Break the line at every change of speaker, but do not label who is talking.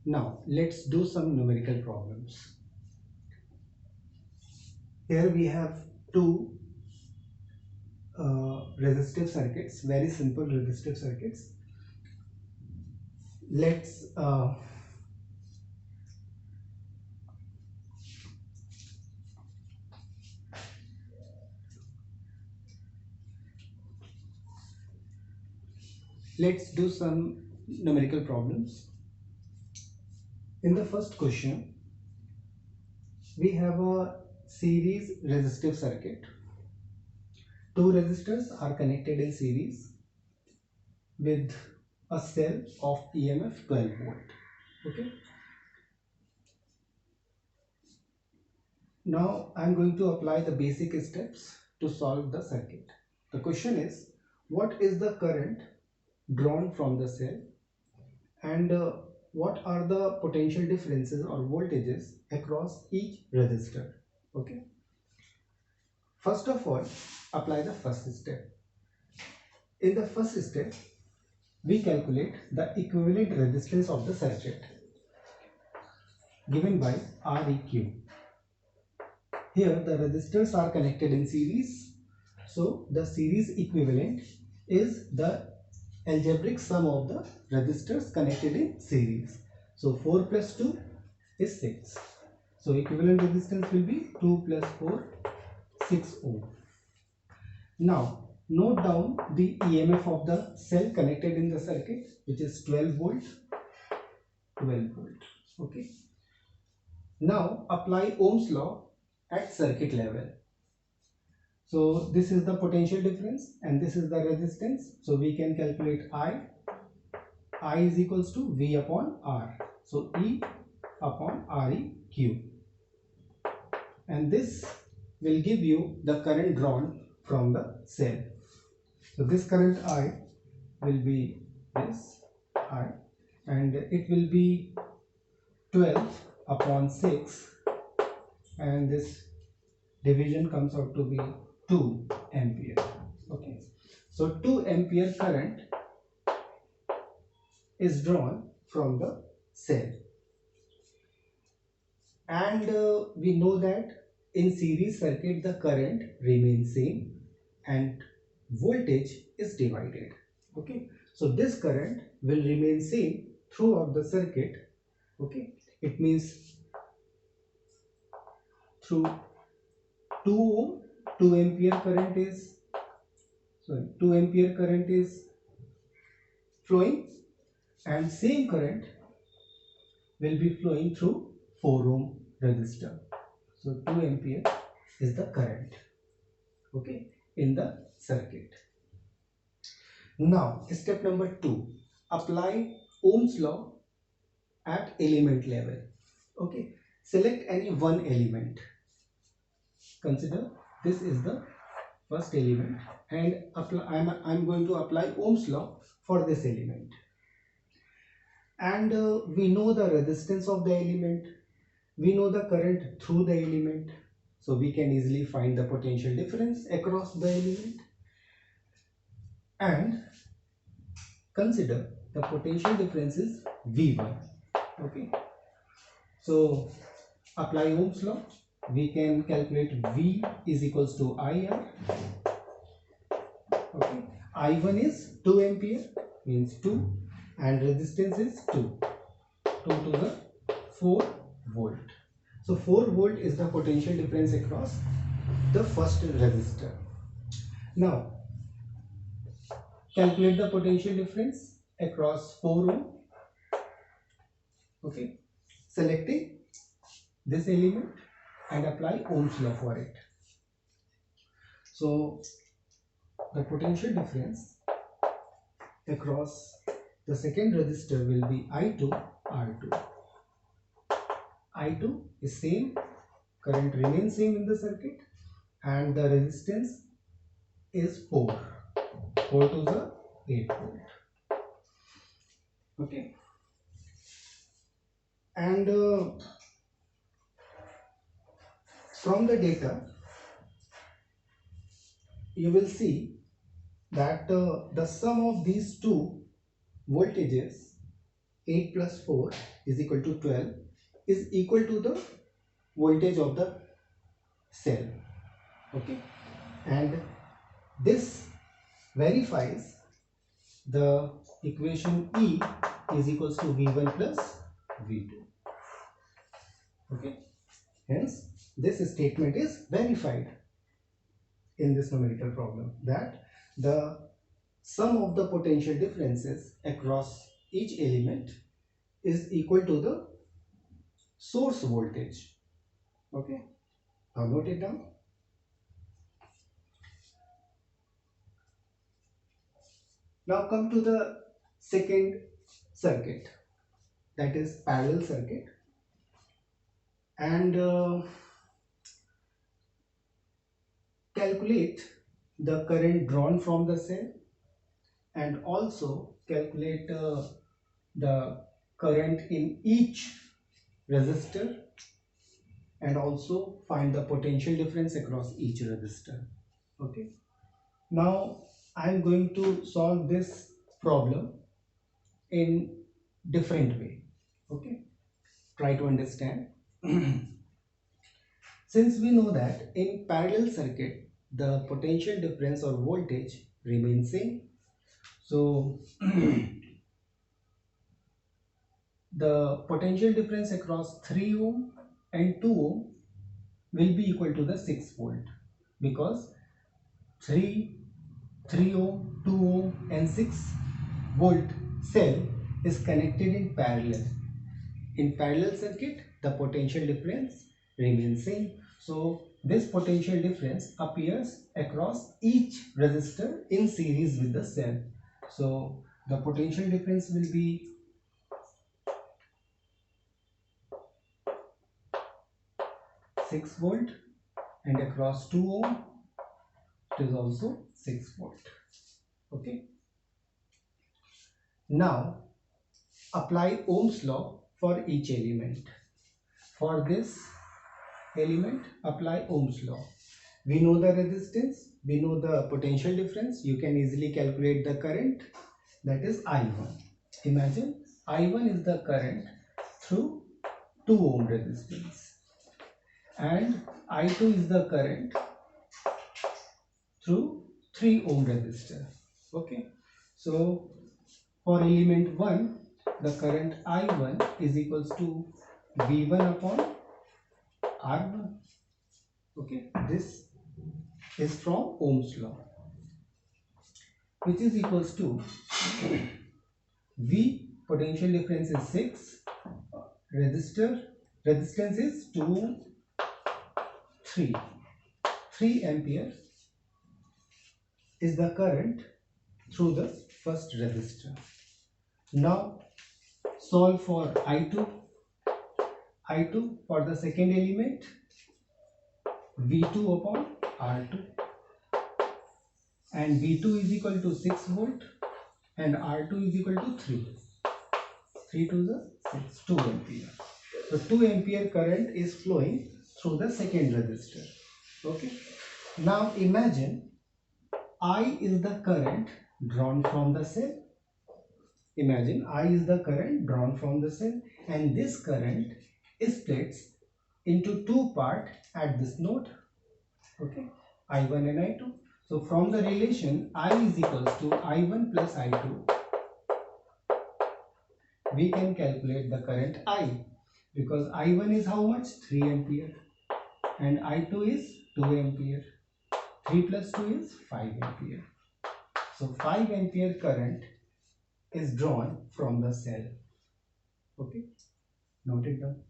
Now let's do some numerical problems. Here we have two resistive circuits, very simple resistive circuits. Let's do some numerical problems. In the first question, we have a series resistive circuit. Two resistors are connected in series with a cell of EMF 12 volt. Okay. Now I am going to apply the basic steps to solve the circuit. The question is, what is the current drawn from the cell, and what are the potential differences or voltages across each resistor? Okay. First of all, apply the first step. In the first step, we calculate the equivalent resistance of the circuit given by Req. Here the resistors are connected in series, so the series equivalent is the algebraic sum of the resistors connected in series. So 4 plus 2 is 6. So equivalent resistance will be 2 plus 4, 6 ohm. Now note down the EMF of the cell connected in the circuit, which is 12 volt, 12 volt. Okay. Now apply Ohm's law at circuit level. So this is the potential difference and this is the resistance. So we can calculate I is equals to V upon R. So E upon Req. And this will give you the current drawn from the cell. So this current I will be this I, and it will be 12 upon 6, and this division comes out to be 2 ampere. Okay. So 2 ampere current is drawn from the cell. And we know that in series circuit the current remains same and voltage is divided. Okay. So this current will remain same throughout the circuit. Okay. It means through 2 ohm 2 ampere current is flowing, and same current will be flowing through 4 ohm resistor. So 2 ampere is the current, okay, in the circuit. Now step number 2, apply Ohm's law at element level. Okay, select any one element. Consider this is the first element, and I'm going to apply Ohm's law for this element. And we know the resistance of the element, we know the current through the element, so we can easily find the potential difference across the element. And consider the potential difference is V1. Okay, so apply Ohm's law. We can calculate V is equals to IR. Okay, I1 is 2 ampere, means 2, and resistance is 2 to the 4 volt. So 4 volt is the potential difference across the first resistor. Now calculate the potential difference across 4 ohm. Okay, selecting this element and apply Ohm's law for it. So the potential difference across the second resistor will be I2 R2. I2 is same, current remains same in the circuit, and the resistance is 4 to the 8 volt. Okay, and from the data you will see that the sum of these two voltages 8 plus 4 is equal to 12 is equal to the voltage of the cell. Okay, and this verifies the equation E is equals to V1 plus V2. Okay, hence this statement is verified in this numerical problem, that the sum of the potential differences across each element is equal to the source voltage. Okay, now note it down. Now come to the second circuit, that is parallel circuit, and calculate the current drawn from the cell, and also calculate the current in each resistor, and also find the potential difference across each resistor. Okay, now I am going to solve this problem in different way. Okay, try to understand. Since we know that in parallel circuit the potential difference or voltage remains same, so the potential difference across 3 ohm and 2 ohm will be equal to the 6 volt, because 3 ohm, 2 ohm and 6 volt cell is connected in parallel. In parallel circuit the potential difference remains same, so this potential difference appears across each resistor in series with the cell. So the potential difference will be 6 volt, and across 2 ohm it is also 6 volt. Okay, now apply Ohm's law for each element. For this element apply Ohm's law. We know the resistance, we know the potential difference, you can easily calculate the current, that is I1. Imagine I1 is the current through 2 ohm resistance, and I2 is the current through 3 ohm resistor. Okay, so for element 1 the current I1 is equals to V1 upon R1. Okay, this is from Ohm's law, which is equals to V, potential difference is 6, resistance is 2, 3 ampere is the current through the first resistor. Now solve for I2 for the second element, V2 upon R2, and V2 is equal to 6 volt and R2 is equal to 3 to the 6, 2 ampere. So 2 ampere current is flowing through the second resistor. Okay, now imagine I is the current drawn from the cell. Imagine I is the current drawn from the cell, and this current splits into two parts at this node. Okay, I1 and I2. So from the relation I is equals to I1 plus I2, we can calculate the current I, because I1 is how much? 3 ampere, and I2 is 2 ampere. 3 plus 2 is 5 ampere. So 5 ampere current is drawn from the cell. Okay, note it down.